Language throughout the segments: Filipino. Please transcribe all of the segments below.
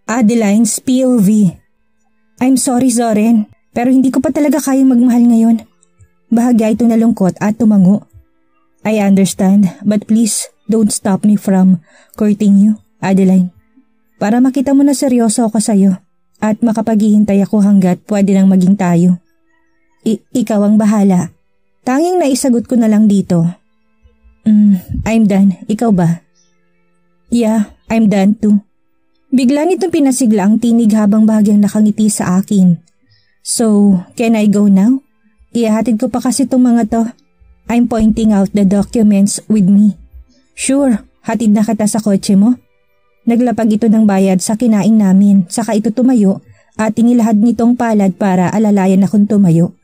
Adeline's POV. I'm sorry, Zoren, pero hindi ko pa talaga kayang magmahal ngayon. Bahagya ito na lungkot at tumango. I understand, but please don't stop me from courting you, Adeline. Para makita mo na seryoso ako sa'yo at makapaghihintay ako hanggat pwede nang maging tayo. Ikaw ang bahala. Tanging naisagot ko na lang dito. I'm done. Ikaw ba? Yeah, I'm done too. Bigla nitong pinasigla ang tinig habang bahagyang nakangiti sa akin. So, can I go now? Ihahatid ko pa kasi itong mga to. I'm pointing out the documents with me. Sure, hatid na kita sa kotse mo. Naglapag ito ng bayad sa kinain namin, saka ito tumayo at inilahad nitong palad para alalayan akong tumayo.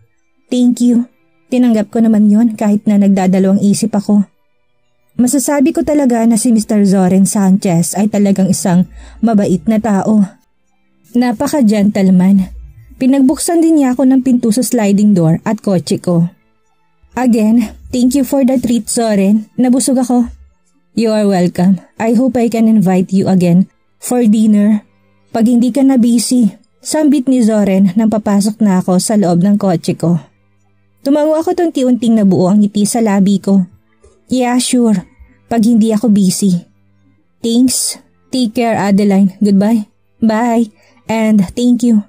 Thank you. Tinanggap ko naman yon kahit na nagdadalawang isip ako. Masasabi ko talaga na si Mr. Zoren Sanchez ay talagang isang mabait na tao. Napaka-gentleman. Pinagbuksan din niya ako ng pinto sa sliding door at kotse ko. Again, thank you for the treat, Zoren. Nabusog ako. You are welcome. I hope I can invite you again for dinner. Pag hindi ka na busy, sambit ni Zoren nang papasok na ako sa loob ng kotse ko. Tumango ako tunti-unting nabuo ang ngiti sa labi ko. Yeah, sure. Pag hindi ako busy. Thanks. Take care, Adeline. Goodbye. Bye. And thank you.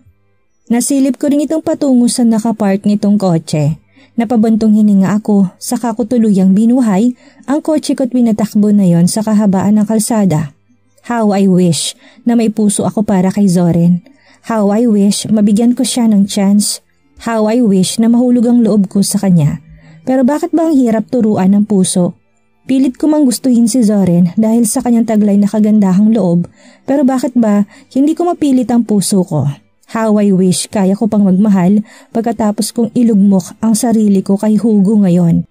Nasilip ko rin itong patungo sa nakapark nitong kotse. Napabantong hininga ako, saka ko tuluyang binuhay ang kotse ko't pinatakbo na yon sa kahabaan ng kalsada. How I wish na may puso ako para kay Zoren. How I wish mabigyan ko siya ng chance. How I wish na mahulog ang loob ko sa kanya. Pero bakit ba ang hirap turuan ng puso? Pilit ko mang gustuhin si Zoren dahil sa kanyang taglay na kagandahang loob, pero bakit ba hindi ko mapilit ang puso ko? How I wish kaya ko pang magmahal pagkatapos kong ilugmok ang sarili ko kay Hugo ngayon.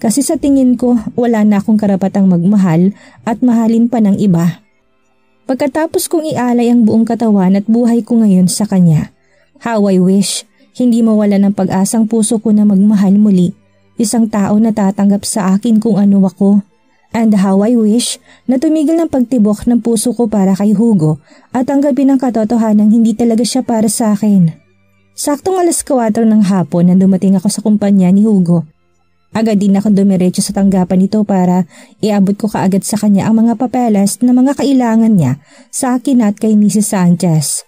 Kasi sa tingin ko wala na akong karapatang magmahal at mahalin pa ng iba. Pagkatapos kong ialay ang buong katawan at buhay ko ngayon sa kanya. How I wish hindi mawala ng pag-asang puso ko na magmahal muli. Isang tao na tatanggap sa akin kung ano ako. And how I wish na tumigil ng pagtibok ng puso ko para kay Hugo at tanggapin ang katotohanan hindi talaga siya para sa akin. Saktong 4:00 ng hapon na dumating ako sa kumpanya ni Hugo. Agad din ako dumiretso sa tanggapan nito para iabot ko kaagad sa kanya ang mga papeles na mga kailangan niya sa akin at kay Mrs. Sanchez.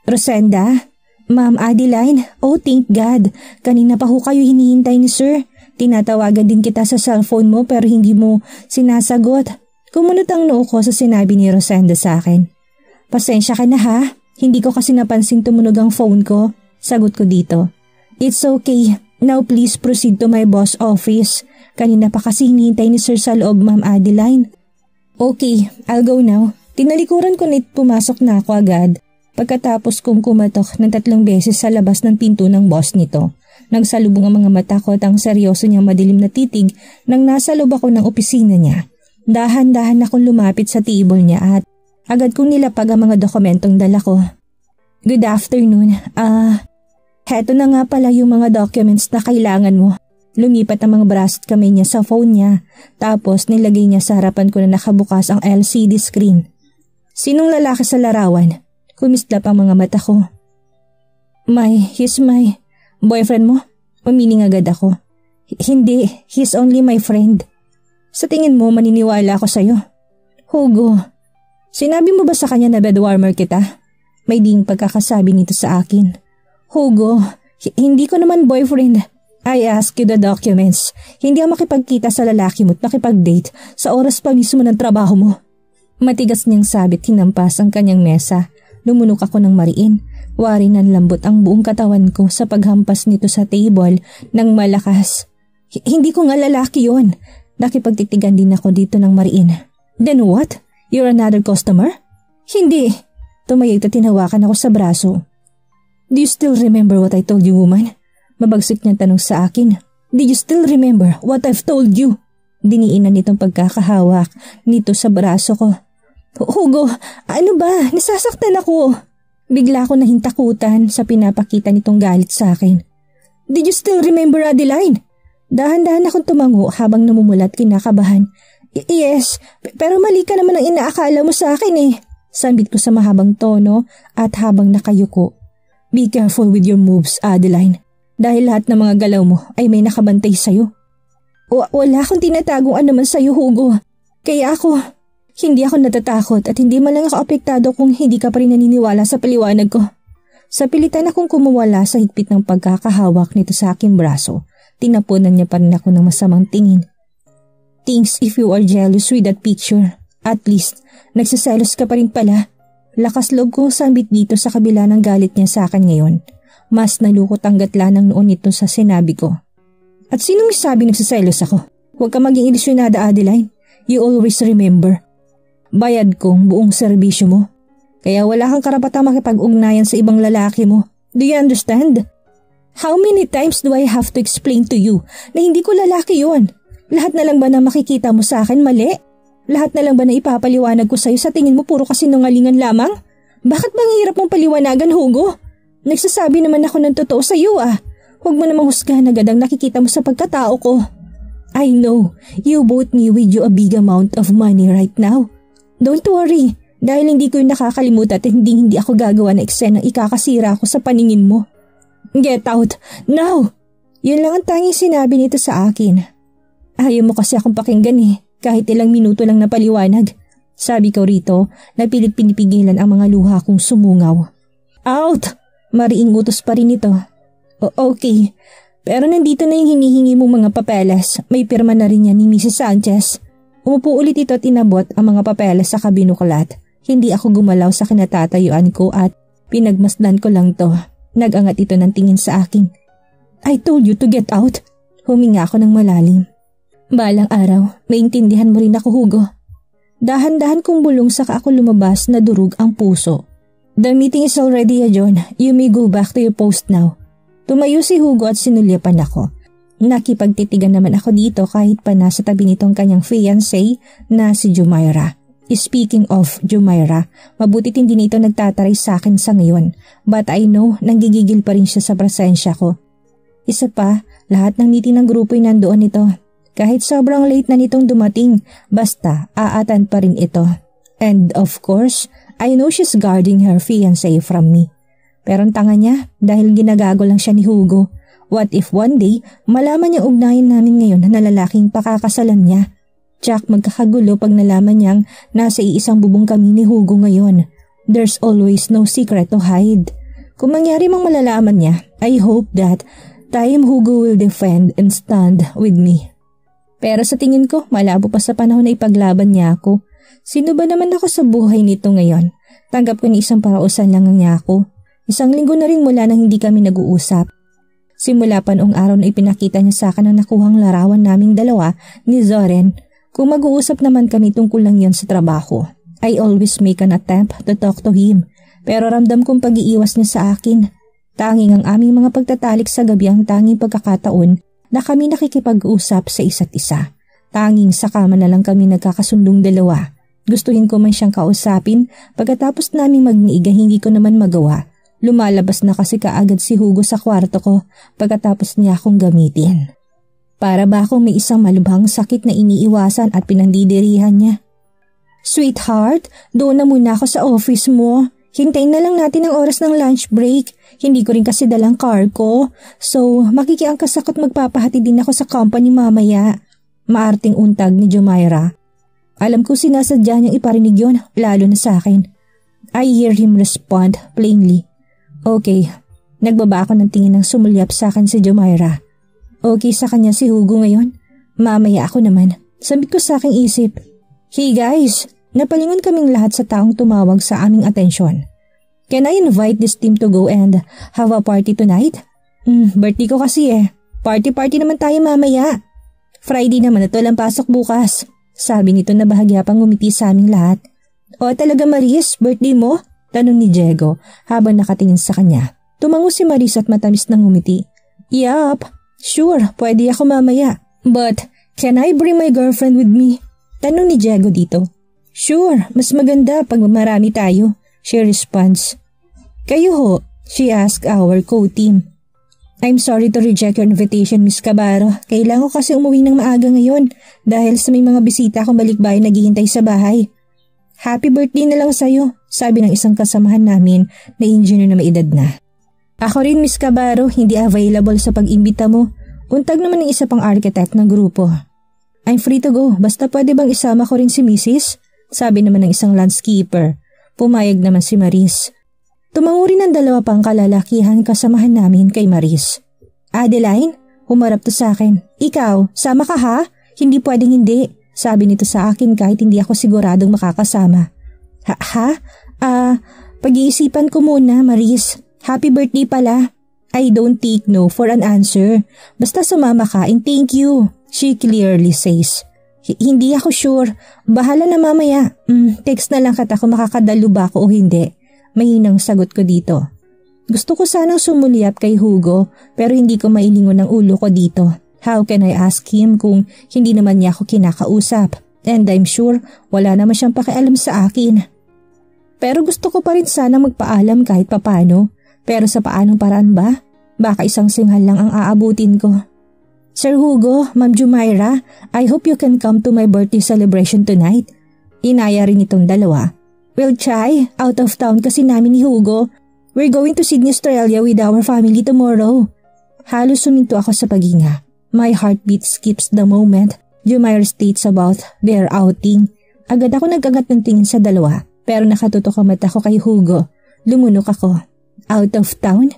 Rosenda? Ma'am Adeline? Oh, thank God. Kanina pa ho kayo hinihintay ni Sir. Tinatawagan din kita sa cellphone mo pero hindi mo sinasagot. Kumunot ang noo ko sa sinabi ni Rosenda sa akin. Pasensya ka na ha. Hindi ko kasi napansing tumunog ang phone ko. Sagot ko dito. It's okay. Now please proceed to my boss office. Kanina pa kasi hinihintay ni Sir sa loob, Ma'am Adeline. Okay, I'll go now. Tinalikuran ko nit pumasok na ako agad. Pagkatapos kong kumatok ng 3 beses sa labas ng pinto ng boss nito. Nagsalubong ang mga mata ko at ang seryoso niyang madilim na titig nang nasa loob ako ng opisina niya. Dahan-dahan akong lumapit sa table niya at agad kong nilapag ang mga dokumentong dala ko. Good afternoon. Heto na nga pala yung mga documents na kailangan mo. Lumipat ang mga braso at kamay niya sa phone niya. Tapos nilagay niya sa harapan ko na nakabukas ang LCD screen. Sinong lalaki sa larawan? Kumislap ang mga mata ko. He's my boyfriend mo? Umiling agad ako. Hindi, he's only my friend. Sa tingin mo maniniwala ako sa'yo? Hugo, sinabi mo ba sa kanya na bedwarmer kita? May ding pagkakasabi nito sa akin. Hugo, hindi ko naman boyfriend. I ask you the documents. Hindi ako makipagkita sa lalaki mo at makipag-date sa oras pa mismo ng trabaho mo. Matigas niyang sabit hinampas ang kanyang mesa. Lumunok ako ng mariin. Wari ng lambot ang buong katawan ko sa paghampas nito sa table ng malakas. Hindi ko nga lalaki yun. Nakipagtitigan din ako dito ng mariin. Then what? You're another customer? Hindi. Tumayag at tinawakan ako sa braso. Do you still remember what I told you, woman? Mabagsik niyang tanong sa akin. Did you still remember what I've told you? Diniinan nitong pagkakahawak nito sa braso ko. Hugo, ano ba? Nasasaktan ako. Bigla ako nahintakutan sa pinapakita nitong galit sa akin. Did you still remember, Adeline? Dahan-dahan akong tumango habang namumulat kinakabahan. Yes, pero mali ka naman ang inaakala mo sa akin eh. Sambit ko sa mahabang tono at habang nakayuko. Be careful with your moves, Adeline. Dahil lahat ng mga galaw mo ay may nakabantay sa'yo. Wala akong tinatagong anuman sa'yo, Hugo. Kaya hindi ako natatakot at hindi man lang ako apektado kung hindi ka pa rin naniniwala sa paliwanag ko. Sa pilitan akong kumuwala sa higpit ng pagkakahawak nito sa aking braso, tinapunan niya pa rin ako ng masamang tingin. Thanks if you are jealous with that picture. At least, nagsiselos ka pa rin pala. Lakas loob kong sambit dito sa kabila ng galit niya sa akin ngayon. Mas nalukot ang gatla ng noon nito sa sinabi ko. At sinong sabi nagsiselos ako? Huwag ka maging ilusyonada, Adeline. You always remember. Bayad kong buong serbisyo mo. Kaya wala kang karapatang makipag-ugnayan sa ibang lalaki mo. Do you understand? How many times do I have to explain to you na hindi ko lalaki yon? Lahat na lang ba na makikita mo sa akin mali? Lahat na lang ba na ipapaliwanag ko sa'yo sa tingin mo puro kasinungalingan lamang? Bakit bang hirap mong paliwanagan, Hugo? Nagsasabi naman ako ng totoo sa'yo ah. Huwag mo namang husgahan agad ang nakikita mo sa pagkatao ko. I know, you bought me with you a big amount of money right now. Don't worry, dahil hindi ko yung nakakalimutan at hindi ako gagawa na eksenang ikakasira ako sa paningin mo. Get out, now! Yun lang ang tanging sinabi nito sa akin. Ayaw mo kasi akong pakinggan eh. Kahit ilang minuto lang na paliwanag. Sabi ko rito na pilit pinipigilan ang mga luha kong sumungaw. Out! Mariing utos pa rin ito. Okay, pero nandito na yung hinihingi mong mga papeles. May pirma na rin yan ni Mrs. Sanchez. Umupo ulit ito at inabot ang mga papeles sa kabinuklat. Hindi ako gumalaw sa kinatatayuan ko at pinagmasdan ko lang to. Nag-angat ito ng tingin sa akin. I told you to get out. Huminga ako ng malalim. Balang araw, maintindihan mo rin ako, Hugo. Dahan-dahan kong bulong saka ako lumabas na durug ang puso. The meeting is already adjourned. You may go back to your post now. Tumayo si Hugo at sinulyapan ako. Nakipagtitigan naman ako dito kahit pa nasa tabi nitong kanyang fiancé na si Jumaira. Speaking of Jumaira, mabutit hindi nito nagtataray sa akin sa ngayon. But I know, nanggigigil pa rin siya sa presensya ko. Isa pa, lahat ng meeting ng grupo ay nandoon ito. Kahit sobrang late na nitong dumating, basta aatan pa rin ito. And of course, I know she's guarding her fiancé from me. Pero ang tanga niya dahil ginagago lang siya ni Hugo. What if one day malaman niya ugnayan namin ngayon na lalaking pakakasalan niya? Tsak magkakagulo pag nalaman niyang nasa iisang bubong kami ni Hugo ngayon. There's always no secret to hide. Kung mangyari mang malalaman niya, I hope that time Hugo will defend and stand with me. Pero sa tingin ko, malabo pa sa panahon na ipaglaban niya ako. Sino ba naman ako sa buhay nito ngayon? Tanggap ko ni isang parausan lang niya ako. Isang linggo na rin mula nang hindi kami nag-uusap. Simula pa noong araw na ipinakita niya sa akin ang nakuhang larawan naming dalawa ni Zoren. Kung mag-uusap naman kami tungkol lang yan sa trabaho. I always make an attempt to talk to him. Pero ramdam kong pag-iiwas niya sa akin. Tanging ang aming mga pagtatalik sa gabi ang tanging pagkakataon na kami nakikipag-usap sa isa't isa. Tanging sa kama na lang kami nagkakasundong dalawa. Gustuhin ko man siyang kausapin, pagkatapos naming magniiga hindi ko naman magawa. Lumalabas na kasi kaagad si Hugo sa kwarto ko pagkatapos niya akong gamitin. Para ba akong may isang malubhang sakit na iniiwasan at pinandidirihan niya? Sweetheart, doon na muna ako sa office mo. Hintayin na lang natin ang oras ng lunch break. Hindi ko rin kasi dalang car ko. So, makikiangkas ako't magpapahati din ako sa company mamaya. Maarting untag ni Jumaira. Alam ko sinasadya niyang iparinig yon, lalo na sa akin. I hear him respond plainly. Okay, nagbaba ako ng tingin ng sumulyap sa akin si Jumaira. Okay sa kanya si Hugo ngayon? Mamaya ako naman. Sabi ko sa aking isip. Hey guys! Napalingon kaming lahat sa taong tumawag sa aming atensyon. Can I invite this team to go and have a party tonight? Birthday ko kasi eh. Party naman tayo mamaya. Friday naman at walang pasok bukas. Sabi nito na bahagya pang ngumiti sa aming lahat. O talaga Maris, birthday mo? Tanong ni Diego habang nakatingin sa kanya. Tumango si Maris at matamis na ngumiti. Yup, sure, pwede ako mamaya. But can I bring my girlfriend with me? Tanong ni Diego dito. Sure, mas maganda pag marami tayo, she responds. Kayo ho, she asked our co-team. I'm sorry to reject your invitation, Miss Cabaro. Kailangan ko kasi umuwi ng maaga ngayon dahil sa may mga bisita akong balikbayan naghihintay sa bahay. Happy birthday na lang sa'yo. sabi ng isang kasamahan namin na engineer na may edad na. Ako rin, Miss Cabaro, hindi available sa pag-imbita mo. Untag naman ng isa pang architect ng grupo. I'm free to go, basta pwede bang isama ko rin si Mrs.? Sabi naman ng isang landscaper. Pumayag naman si Maris. Tumango rin ang dalawa pang kalalakihan kasamahan namin kay Maris. Adeline, humarap to sa akin. Ikaw, sama ka ha? Hindi pwedeng hindi. Sabi nito sa akin kahit hindi ako siguradong makakasama. Pag-iisipan ko muna, Maris. Happy birthday pala. I don't take no for an answer. Basta sumama ka and thank you, she clearly says. Hindi ako sure. Bahala na mamaya. Text na lang kita kung makakadalo ba ako o hindi. Mahinang sagot ko dito. Gusto ko sanang sumulyap kay Hugo pero hindi ko mailingon ang ulo ko dito. How can I ask him kung hindi naman niya ako kinakausap? And I'm sure wala naman siyang pakialam sa akin. Pero gusto ko pa rin sana magpaalam kahit papano. Pero sa paanong paraan ba? Baka isang singhal lang ang aabutin ko. Sir Hugo, Ma'am Jumaira, I hope you can come to my birthday celebration tonight. Inaya rin itong dalawa. We'll try. Out of town kasi namin ni Hugo. We're going to Sydney, Australia with our family tomorrow. Halos suminto ako sa paghinga. My heartbeat skips the moment Jumaira states about their outing. Agad ako nagkagat ng tingin sa dalawa pero nakatutok ang mata ko kay Hugo. Lumunok ako. Out of town?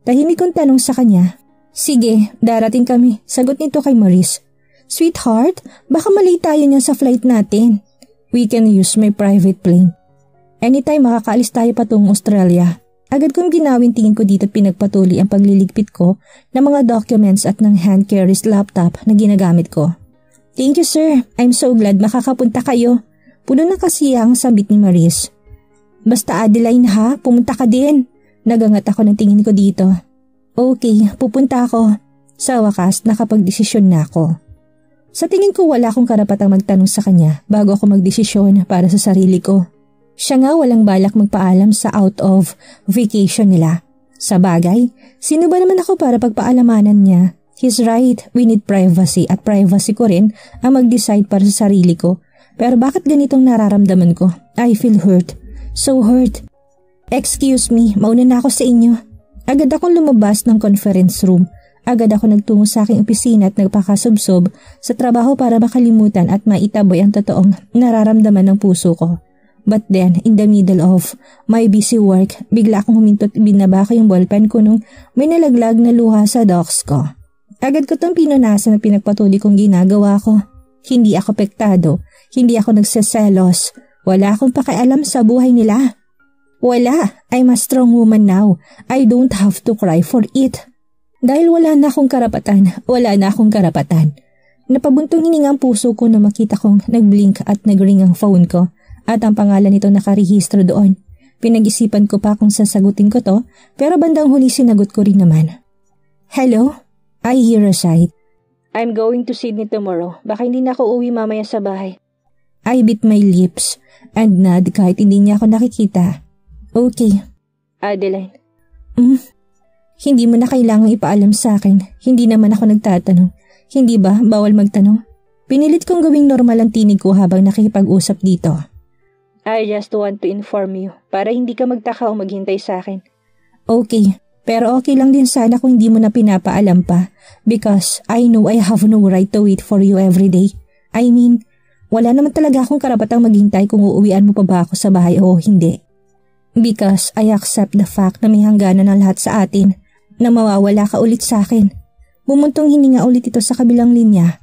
Tahimik kong tanong sa kanya. Sige, darating kami. Sagot nito kay Maurice. Sweetheart, baka mali tayo niyan sa flight natin. We can use my private plane. Anytime makakaalis tayo patungong Australia. Agad kong ginawin tingin ko dito at pinagpatuloy ang pagliligpit ko ng mga documents at ng hand carries laptop na ginagamit ko. Thank you sir, I'm so glad makakapunta kayo. Puno na kasi ang sambit ni Maurice. Basta Adeline ha, pumunta ka din. Nagangat ako ng tingin ko dito. Okay, pupunta ako. Sa wakas, nakapagdesisyon na ako. Sa tingin ko wala akong karapatang magtanong sa kanya bago ako magdesisyon para sa sarili ko. Siya nga walang balak magpaalam sa out of vacation nila. Sa bagay, sino ba naman ako para pagpaalamanan niya? He's right, we need privacy at privacy ko rin ang mag-decide para sa sarili ko. Pero bakit ganitong nararamdaman ko? I feel hurt. So hurt. Excuse me, mauna na ako sa inyo. Agad akong lumabas ng conference room. Agad ako nagtungo sa aking opisina at nagpakasubsob sa trabaho para makalimutan at maitaboy ang totoong nararamdaman ng puso ko. But then, in the middle of my busy work, bigla akong humintot at binaba ko yung ballpen ko nung may nalaglag na luha sa docs ko. Agad ko itong pinunasan at pinagpatuloy kong ginagawa ko. Hindi ako pektado, hindi ako nagseselos, wala akong pakialam sa buhay nila. Wala, I'm a strong woman now. I don't have to cry for it. Dahil wala na akong karapatan. Napabuntong hininga ang puso ko na makita kong nag-blink at nag-ring ang phone ko at ang pangalan nito nakarehistro doon. Pinag-isipan ko pa kung sasagutin ko to pero bandang huli sinagot ko rin naman. Hello? I hear a sigh. I'm going to Sydney tomorrow. Baka hindi na ako uwi mamaya sa bahay. I bit my lips and nod kahit hindi niya ako nakikita. Okay. Adeline. Hindi mo na kailangang ipaalam sa akin. Hindi naman ako nagtatanong. Hindi ba bawal magtanong? Pinilit kong gawing normal ang tinig ko habang nakikipag-usap dito. I just want to inform you para hindi ka magtaka o maghintay sa akin. Okay, pero okay lang din sana kung hindi mo na pinapaalam pa because I know I have no right to wait for you every day. I mean, wala naman talaga akong karapatang maghintay kung uuwian mo pa ba ako sa bahay o hindi. Because I accept the fact na may hangganan ang lahat sa atin na mawawala ka ulit sa akin. Bumuntong hininga ulit ito sa kabilang linya.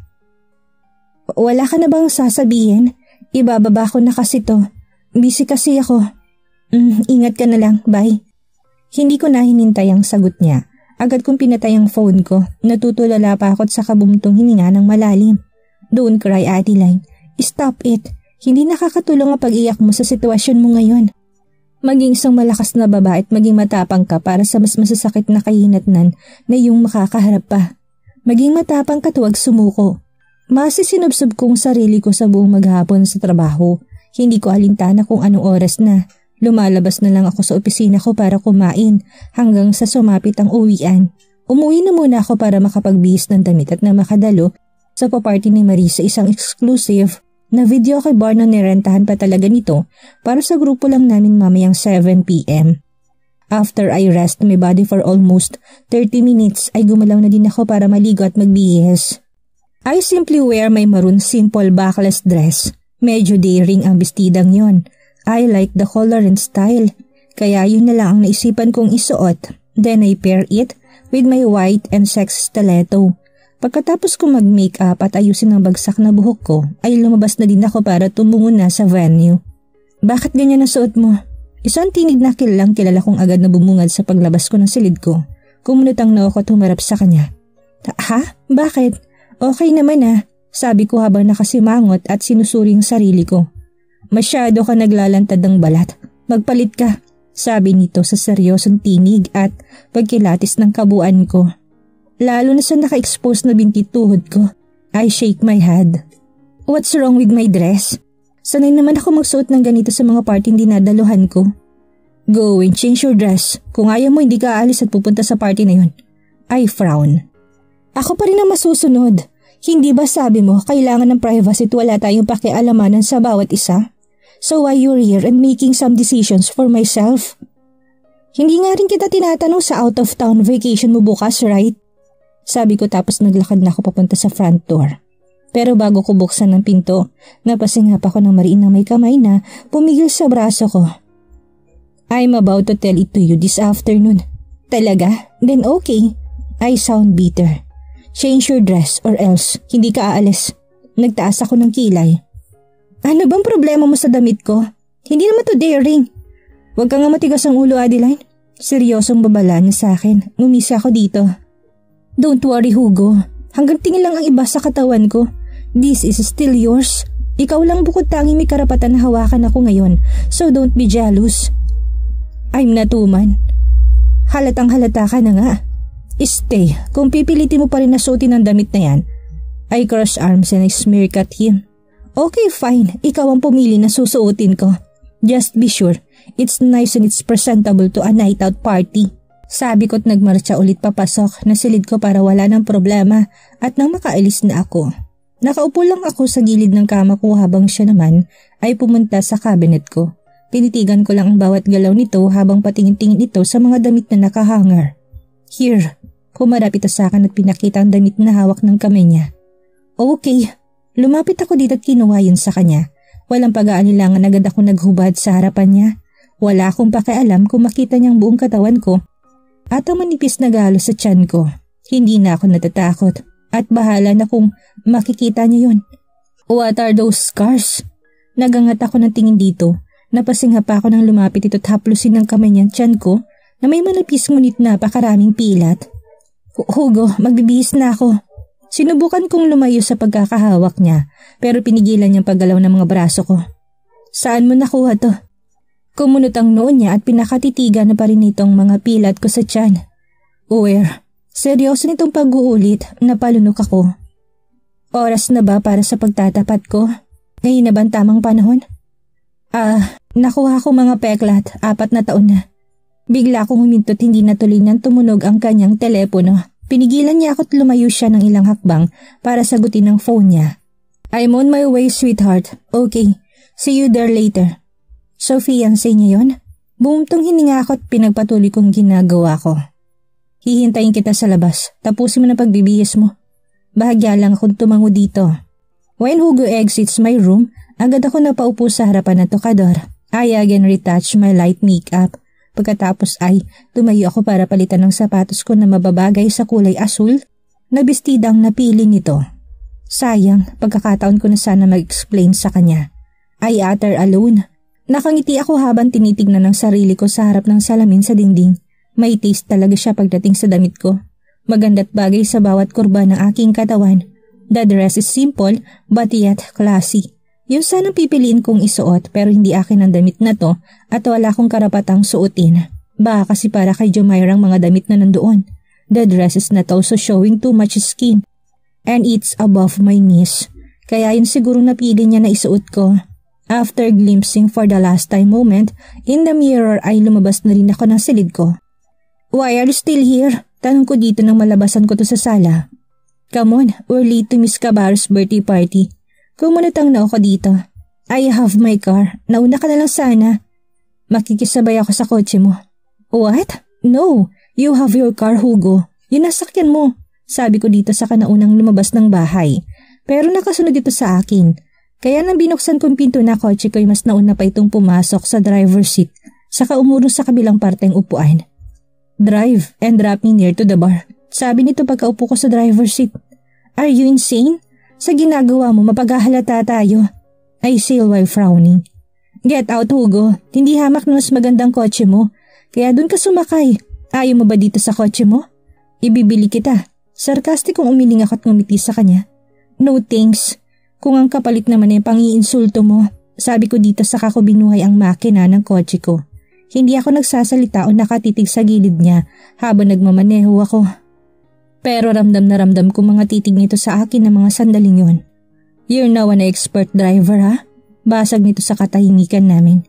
Wala ka na bang sasabihin? Ibababa ko na kasi to. Busy kasi ako. Ingat ka na lang, bye. Hindi ko na hinintay ang sagot niya. Agad kong pinatay ang phone ko. Natutulala pa ako sa kabumuntong hininga ng malalim. Don't cry, Adeline. Stop it. Hindi nakakatulong ang pag-iyak mo sa sitwasyon mo ngayon. Maging isang malakas na babae at maging matapang ka para sa mas masasakit na kahinatnan na iyong makakaharap pa. Maging matapang ka tuwag sumuko. Masisinubsob kong sarili ko sa buong maghapon sa trabaho. Hindi ko alintana kung anong oras na. Lumalabas na lang ako sa opisina ko para kumain hanggang sa sumapit ang uwian. Umuwi na muna ako para makapagbihis ng damit at na makadalo sa paparty ni Marie sa isang exclusive Na video kay bar na nirentahan pa talaga nito para sa grupo lang namin mamayang 7 p.m. After I rest my body for almost 30 minutes ay gumalaw na din ako para maligo at magbihis. I simply wear my maroon simple backless dress. Medyo daring ang bestidang yon. I like the color and style. Kaya yun na lang ang naisipan kong isuot. Then I pair it with my white and sexy stiletto. Pagkatapos ko mag-makeup at ayusin ang bagsak na buhok ko, ay lumabas na din ako para tumungo na sa venue. Bakit ganyan ang suot mo? Isang tinig na kilalang kilala kong agad na bumungad sa paglabas ko ng silid ko. Kumunutang na ako at humarap sa kanya. Ha? Bakit? Okay naman ah, sabi ko habang nakasimangot at sinusuri ang sarili ko. Masyado ka naglalantad ng balat. Magpalit ka, sabi nito sa seryosong tinig at pagkilatis ng kabuuan ko. Lalo na sa naka-expose na binti tuhod ko. I shake my head. What's wrong with my dress? Sanay naman ako magsuot ng ganito sa mga parting dinadaluhan ko. Go and change your dress. Kung ayaw mo hindi ka aalis at pupunta sa party na yun. I frown. Ako pa rin ang masusunod. Hindi ba sabi mo kailangan ng privacy at wala tayong pakialamanan sa bawat isa? So why you're here and making some decisions for myself? Hindi nga rin kita tinatanong sa out of town vacation mo bukas, right? Sabi ko tapos naglakad na ako papunta sa front door. Pero bago ko buksan ng pinto, napasingap ako ng mariin na may kamay na pumigil sa braso ko. I'm about to tell it to you this afternoon. Talaga? Then okay. I sound bitter. Change your dress or else hindi ka aalis. Nagtaas ako ng kilay. Ano bang problema mo sa damit ko? Hindi naman to daring. Huwag ka nga matigas ang ulo, Adeline. Seryosong babala niya sa akin. Ngumisi ako dito. Don't worry, Hugo. Hanggang tingin lang ang iba sa katawan ko. This is still yours. Ikaw lang bukod tanging may karapatan na hawakan ako ngayon. So don't be jealous. I'm not woman. Halatang halata ka na nga. Stay. Kung pipilitin mo pa rin na suotin ang damit na yan. I cross arms and I smirk at him. Okay, fine. Ikaw ang pumili na susuotin ko. Just be sure, it's nice and it's presentable to a night out party. Sabi ko't nagmarcha ulit papasok na silid ko para wala ng problema at nang makaalis na ako. Nakaupo lang ako sa gilid ng kama ko habang siya naman ay pumunta sa cabinet ko. Pinitigan ko lang ang bawat galaw nito habang patingin-tingin ito sa mga damit na nakahanger. Here, humarap ito sa akin at pinakita ang damit na hawak ng kamay niya. Okay, lumapit ako dito at kinuha yun sa kanya. Walang pag-aalilangan agad ako naghubad sa harapan niya. Wala akong pakialam kung makita niyang buong katawan ko. At ang manipis na galo sa tiyan ko. Hindi na ako natatakot at bahala na kung makikita niya yun. What are those scars? Nagangat ako ng tingin dito. Napasingha pa ako nang lumapit ito't haplusin ng kamay niyang tiyan ko na may manipis ngunit napakaraming pilat. Hugo, magbibihis na ako. Sinubukan kong lumayo sa pagkakahawak niya pero pinigilan niyang paggalaw ng mga braso ko. Saan mo nakuha to? Kumunot ang noon niya at pinakatitigan na pa rin itong mga pilat ko sa tiyan. Where? Seryoso nitong pag-uulit, napalunok ako. Oras na ba para sa pagtatapat ko? Ngayon na ba ang tamang panahon? Nakuha ko mga peklat, 4 na taon na. Bigla akong humintot hindi natuloy nang tumunog ang kanyang telepono. Pinigilan niya ako't lumayo siya ng ilang hakbang para sagutin ang phone niya. I'm on my way, sweetheart. Okay, see you there later. So, fiancé niya yun? Bumutong hininga ako at pinagpatuloy kong ginagawa ko. Hihintayin kita sa labas. Tapusin mo na pagbibihis mo. Bahagya lang akong tumango dito. When Hugo exits my room, agad ako napaupo sa harapan ng tokador. I again retouch my light makeup. Pagkatapos ay tumayo ako para palitan ng sapatos ko na mababagay sa kulay asul na bestidang napili nito. Sayang, pagkakataon ko na sana mag-explain sa kanya. I utter alone. Nakangiti ako habang tinitignan ng sarili ko sa harap ng salamin sa dingding. May taste talaga siya pagdating sa damit ko. Maganda't bagay sa bawat kurba ng aking katawan. The dress is simple but yet classy. Yun sanang pipiliin kong isuot pero hindi akin ang damit na to at wala akong karapatang suotin. Baka kasi para kay Jumairang mga damit na nandoon. The dress is not also showing too much skin and it's above my knees. Kaya yun siguro napili niya na isuot ko. After glimpsing for the last time moment, in the mirror ay lumabas na rin ako ng silid ko. Why are you still here? Tanong ko dito nang malabasan ko to sa sala. Come on, we're late to Miss Cabarro's birthday party. Kumunutang na ako dito. I have my car. Nauna ka na lang sana. Makikisabay ako sa kotse mo. What? No, you have your car, Hugo. Yun ang sakyan mo. Sabi ko dito sa kanaunang lumabas ng bahay. Pero nakasunod ito sa akin. Kaya nang binuksan kong pinto na kotse ko ay mas nauna pa itong pumasok sa driver's seat. Saka umurong sa kabilang parteng upuan. Drive and drop me near to the bar. Sabi nito pagkaupo ko sa driver's seat. Are you insane? Sa ginagawa mo mapaghahalata tayo. I say while frowning. Get out, Hugo. Hindi hamak na mas magandang kotse mo. Kaya dun ka sumakay. Ayaw mo ba dito sa kotse mo? Ibibili kita. Sarkastikong umiling ako at ngumiti sa kanya. No thanks. Kung ang kapalit naman ay pang-iinsulto mo, sabi ko dito saka ko binuhay ang makina ng kotse ko. Hindi ako nagsasalita o nakatitig sa gilid niya habang nagmamaneho ako. Pero ramdam na ramdam ko mga titig nito sa akin ng mga sandaling yon. You're now an expert driver, ha? Basag nito sa katahimikan namin.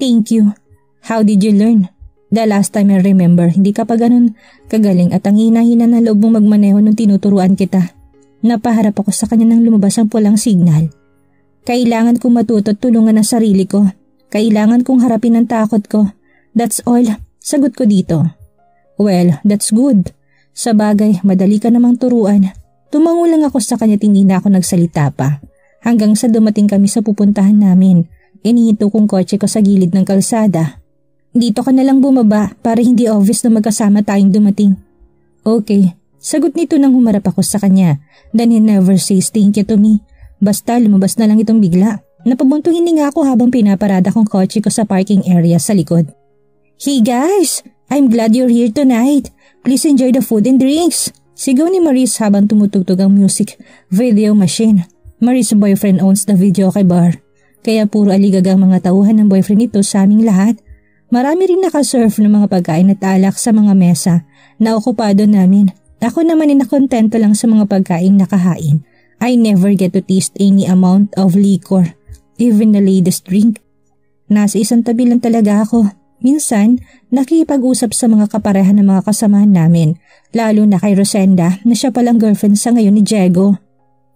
Thank you. How did you learn? The last time I remember, hindi ka pa ganun kagaling at ang hina-hina na loob mong magmaneho nung tinuturuan kita. Napaharap ako sa kanya nang lumabas ang pulang signal. Kailangan kong matuto at tulungan ang sarili ko. Kailangan kong harapin ang takot ko. That's all. Sagot ko dito. Well, that's good. Sa bagay, madali ka namang turuan. Tumango lang ako sa kanya at hindi na ako nagsalita pa. Hanggang sa dumating kami sa pupuntahan namin. Inihinto kong kotse ko sa gilid ng kalsada. Dito ka na lang bumaba para hindi obvious na magkasama tayong dumating. Okay. Sagot nito nang humarap ako sa kanya. Then he never says thank you to me. Basta lumabas na lang itong bigla. Napabuntong hininga ako habang pinaparada kong kotse ko sa parking area sa likod. Hey guys! I'm glad you're here tonight. Please enjoy the food and drinks. Sigaw ni Maurice habang tumutugtog ang music video machine. Maurice's boyfriend owns the videoke bar. Kaya puro aligagang mga tauhan ng boyfriend nito sa aming lahat. Marami rin nakasurf ng mga pagkain at alak sa mga mesa na okupado namin. Ako naman ay nakontento lang sa mga pagkain nakahain. I never get to taste any amount of liquor, even the latest drink. Nasa isang tabi lang talaga ako. Minsan, nakikipag-usap sa mga kapareha ng mga kasamahan namin, lalo na kay Rosenda na siya palang girlfriend sa ngayon ni Diego.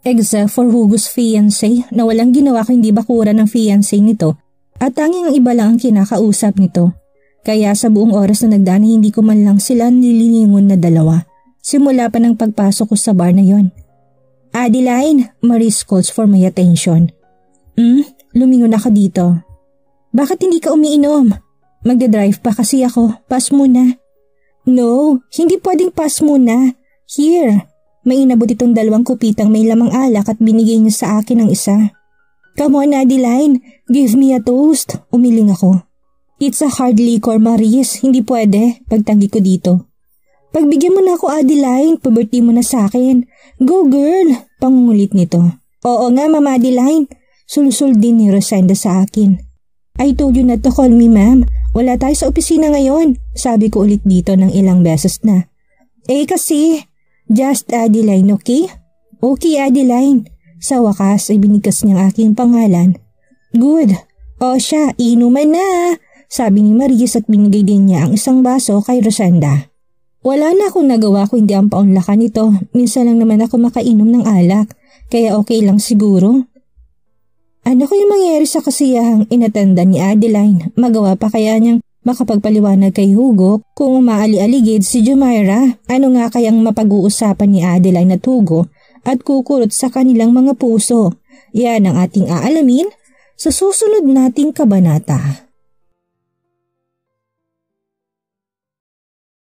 Except for Hugo's fiancé na walang ginawa kundi bakura ng fiancé nito at tanging ang iba lang ang kinakausap nito. Kaya sa buong oras na nagdaan hindi ko man lang sila nililingon na dalawa. Simula pa ng pagpasok ko sa bar na yon. Adeline, Maurice calls for my attention. Lumingon ako dito. Bakit hindi ka umiinom? Magdadrive pa kasi ako. Pass muna. No, hindi pwedeng pass muna. Here. May inabot itong 2 kupitang may lamang alak at binigay niya sa akin ang isa. Come on, Adeline. Give me a toast. Umiling ako. It's a hard liquor, Maurice. Hindi pwede. Pagtanggi ko dito. Pagbigyan mo na ako, Adeline. Pabirthday mo na sa akin. Go, girl. Pangungulit nito. Oo nga, Mama Adeline. Sulsul din ni Rosenda sa akin. I told you not to call me, ma'am. Wala tayo sa opisina ngayon. Sabi ko ulit dito ng ilang beses na. Kasi, just Adeline, okay? Okay, Adeline. Sa wakas ay binigkas niyang aking pangalan. Good. O siya, inuman na. Sabi ni Maurice at binigay din niya ang isang baso kay Rosenda. Wala na akong nagawa kundi ang paunlakan nito. Minsan lang naman ako makainom ng alak. Kaya okay lang siguro. Ano ko yung mangyari sa kasiyahang inatanda ni Adeline? Magawa pa kaya niyang makapagpaliwanag kay Hugo kung umaali-aligid si Jumaira? Ano nga kayang mapag-uusapan ni Adeline at Hugo at kukurot sa kanilang mga puso? Yan ang ating aalamin sa susunod nating kabanata.